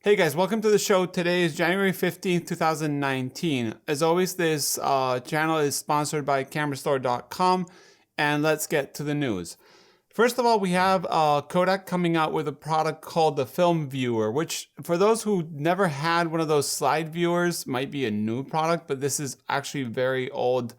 Hey guys, welcome to the show. Today is January 15th, 2019. As always, this channel is sponsored by camerastore.com, and let's get to the news. First of all, we have Kodak coming out with a product called the Film Viewer, which for those who never had one of those slide viewers might be a new product, but this is actually very old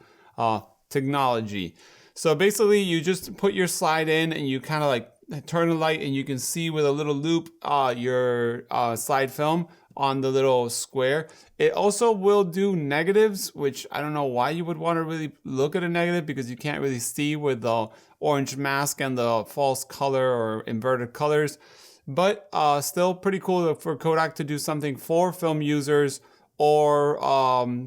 technology. So basically you just put your slide in and you kind of like turn the light and you can see with a little loop your slide film on the little square. It also will do negatives, which I don't know why you would want to really look at a negative because you can't really see with the orange mask and the false color or inverted colors. But still pretty cool for Kodak to do something for film users or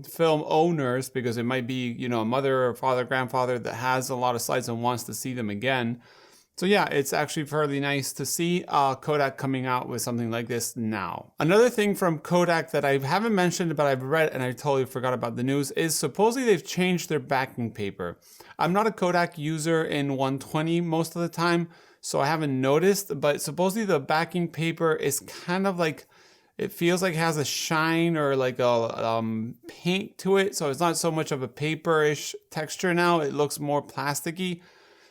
film owners, because it might be, you know, a mother or father, grandfather that has a lot of slides and wants to see them again. So yeah, it's actually fairly nice to see Kodak coming out with something like this now. Another thing from Kodak that I haven't mentioned, but I've read and I totally forgot about the news, is supposedly they've changed their backing paper. I'm not a Kodak user in 120 most of the time, so I haven't noticed, but supposedly the backing paper is kind of like, it feels like it has a shine or like a paint to it. So it's not so much of a paperish texture now. It looks more plasticky.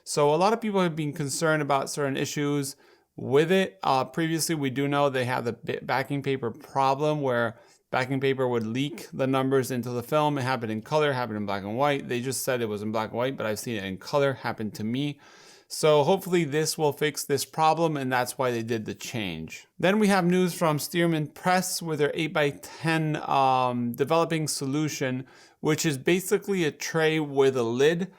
So a lot of people have been concerned about certain issues with it. Previously, we do know they have the backing paper problem where backing paper would leak the numbers into the film. It happened in color, happened in black and white. They just said it was in black and white, but I've seen it in color happen to me. So hopefully this will fix this problem, and that's why they did the change. Then we have news from Stearman Press with their 8x10 developing solution, which is basically a tray with a lid.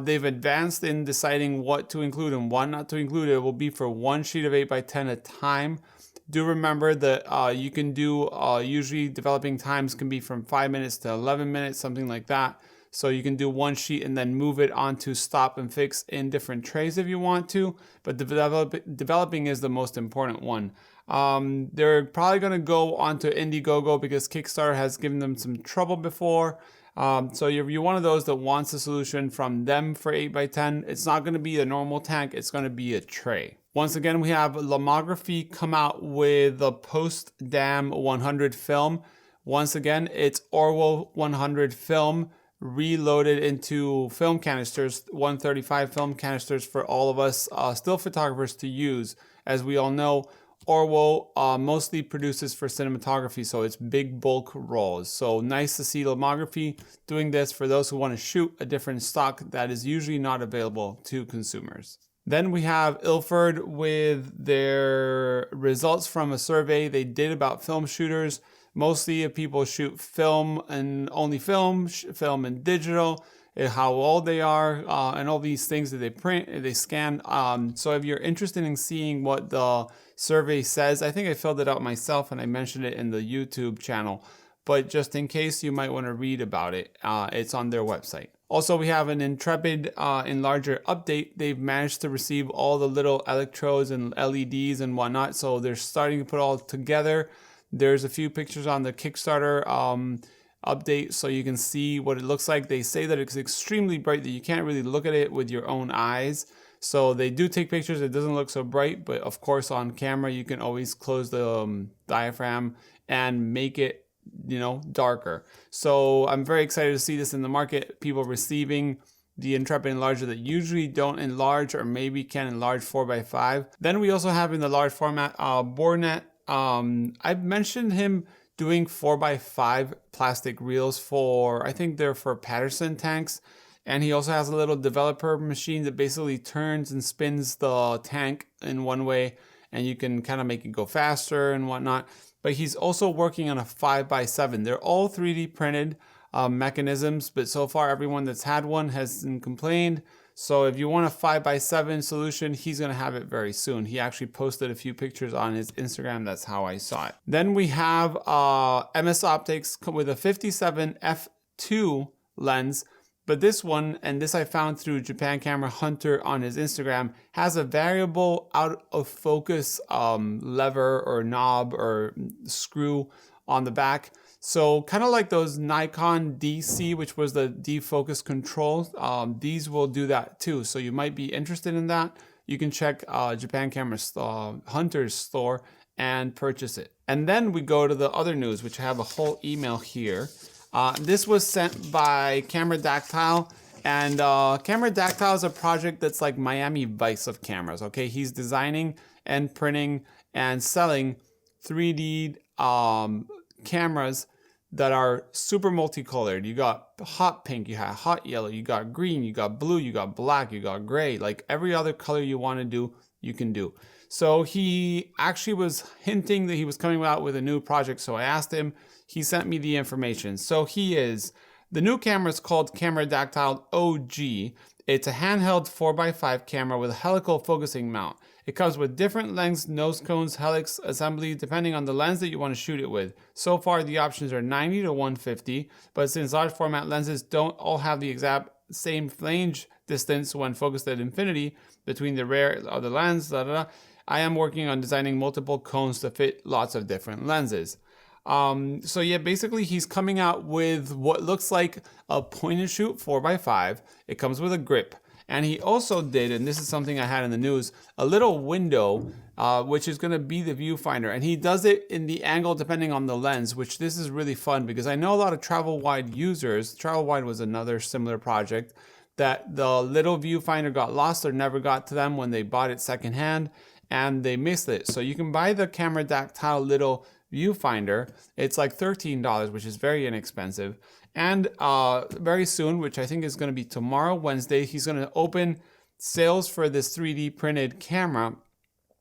They've advanced in deciding what to include and what not to include. It will be for one sheet of 8x10 at a time. Do remember that you can do, usually developing times can be from 5 minutes to 11 minutes, something like that. So you can do one sheet and then move it onto stop and fix in different trays if you want to. But developing is the most important one. They're probably going to go onto Indiegogo because Kickstarter has given them some trouble before. So if you're one of those that wants a solution from them for 8x10, it's not going to be a normal tank, it's going to be a tray. Once again, we have Lomography come out with the Potsdam 100 film. Once again, it's Orwo 100 film reloaded into film canisters, 135 film canisters for all of us still photographers to use. As we all know, Orwo mostly produces for cinematography, so it's big bulk rolls. So nice to see Lomography doing this for those who want to shoot a different stock that is usually not available to consumers. Then we have Ilford with their results from a survey they did about film shooters. Mostly if people shoot film and only film and digital, how old they are, and all these things that they print, they scan. So if you're interested in seeing what the survey says, I think I filled it out myself and I mentioned it in the YouTube channel. But just in case, you might want to read about it. It's on their website. Also, we have an Intrepid enlarger update. They've managed to receive all the little electrodes and LEDs and whatnot. So they're starting to put all together. There's a few pictures on the Kickstarter update so you can see what it looks like. They say that it's extremely bright, that you can't really look at it with your own eyes. So they do take pictures. It doesn't look so bright, but of course on camera you can always close the diaphragm and make it, you know, darker. So I'm very excited to see this in the market. People receiving the Intrepid enlarger that usually don't enlarge or maybe can enlarge 4x5. Then we also have in the large format Boarnet. I've mentioned him doing 4x5 plastic reels for, I think they're for Patterson tanks. And he also has a little developer machine that basically turns and spins the tank in one way, and you can kind of make it go faster and whatnot. But he's also working on a 5x7. They're all 3D printed mechanisms, but so far everyone that's had one hasn't complained. So if you want a 5x7 solution, he's going to have it very soon. He actually posted a few pictures on his Instagram. That's how I saw it. Then we have MS Optics with a 57 f2 lens. But this one, and this I found through Japan Camera Hunter on his Instagram, has a variable out of focus lever or knob or screw on the back. So kind of like those Nikon DC, which was the defocus control, these will do that too. So you might be interested in that. You can check Japan Camera Hunter's store and purchase it. And then we go to the other news, which I have a whole email here. This was sent by Camera Tactile, and Camera Tactile is a project that's like Miami Vice of cameras. Okay, he's designing and printing and selling 3D cameras that are super multicolored. You got hot pink, you have hot yellow, you got green, you got blue, you got black, you got gray. Like every other color you want to do, you can do. So he actually was hinting that he was coming out with a new project. So I asked him, he sent me the information. So the new camera is called Camera Tactile OG. It's a handheld 4x5 camera with a helical focusing mount. It comes with different lengths, nose cones, helix assembly, depending on the lens that you want to shoot it with. So far, the options are 90 to 150, but since large format lenses don't all have the exact same flange distance when focused at infinity between the rear of the lens, I am working on designing multiple cones to fit lots of different lenses. So yeah, basically he's coming out with what looks like a point and shoot 4x5. It comes with a grip. And he also did, and this is something I had in the news, a little window, which is going to be the viewfinder. And he does it in the angle depending on the lens, which this is really fun because I know a lot of travel wide users. Travel wide was another similar project that the little viewfinder got lost or never got to them when they bought it secondhand and they missed it. So you can buy the Camera Tactile little viewfinder. It's like $13, which is very inexpensive. And very soon, which I think is going to be tomorrow, Wednesday, he's going to open sales for this 3D printed camera,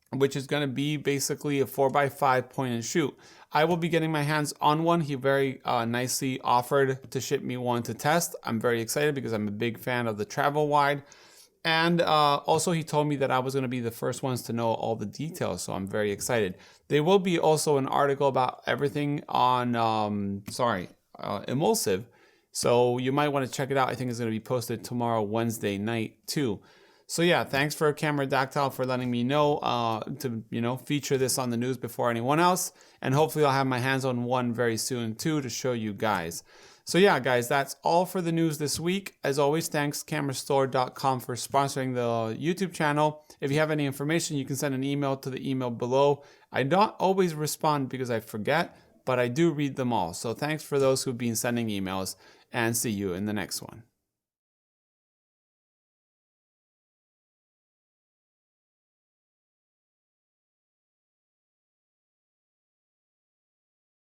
which is going to be basically a 4x5 point and shoot. I will be getting my hands on one. He very nicely offered to ship me one to test. I'm very excited because I'm a big fan of the travel wide. And also he told me that I was going to be the first ones to know all the details, so I'm very excited. There will be also an article about everything on, emulsive, so you might want to check it out. I think it's going to be posted tomorrow, Wednesday night too. So yeah, thanks for Camera Tactile for letting me know to feature this on the news before anyone else, and hopefully I'll have my hands on one very soon too to show you guys. So yeah, guys, that's all for the news this week. As always, thanks camerastore.com for sponsoring the YouTube channel. If you have any information, you can send an email to the email below. I don't always respond because I forget, but I do read them all. So thanks for those who've been sending emails, and see you in the next one.